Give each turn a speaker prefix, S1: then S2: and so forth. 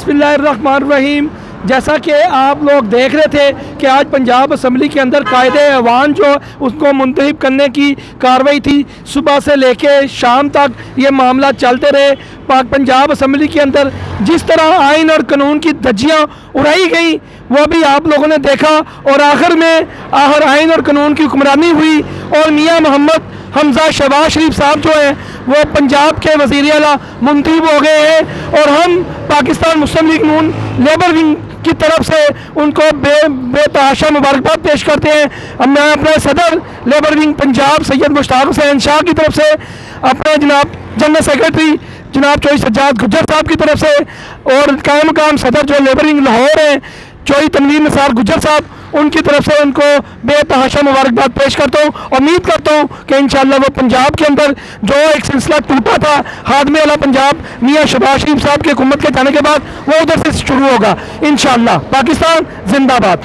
S1: बिस्मिल्लाहिर्रहमानिर्रहीम। जैसा कि आप लोग देख रहे थे कि आज पंजाब असम्बली के अंदर कायदे ऐवान जो उसको मुंतखब करने की कार्रवाई थी, सुबह से लेके शाम तक ये मामला चलते रहे। पंजाब असम्बली के अंदर जिस तरह आइन और कानून की धज्जियाँ उड़ाई गई वो भी आप लोगों ने देखा, और आखिर में आइन और कानून की हुक्मरानी हुई और मियाँ मोहम्मद हमजा शहबाज शरीफ साहब जो हैं वो पंजाब के वज़ीर आला मुंतखब हो गए हैं। और हम पाकिस्तान मुस्लिम लीग नून लेबर विंग की तरफ से उनको बेतहाशा मुबारकबाद पेश करते हैं। मैं अपने सदर लेबर विंग पंजाब सैयद मुश्ताक हुसैन शाह की तरफ से, अपने जनाब जनरल सेक्रेटरी जनाब चौधरी सज्जाद गुज्जर साहब की तरफ से, और कायम मकाम सदर जो लेबर विंग लाहौर हैं चौधरी तनवीर निसार गुज्जर साहब, उनकी तरफ से उनको बेतहाशा मुबारकबाद पेश करता हूँ। उम्मीद करता हूँ कि इंशाअल्लाह वो पंजाब के अंदर जो एक सिलसिला टूटा था खादमे वाला पंजाब मियाँ शहबाज शरीफ साहब की हुकूमत के जाने के बाद, वो उधर से शुरू होगा इंशाअल्लाह। पाकिस्तान जिंदाबाद।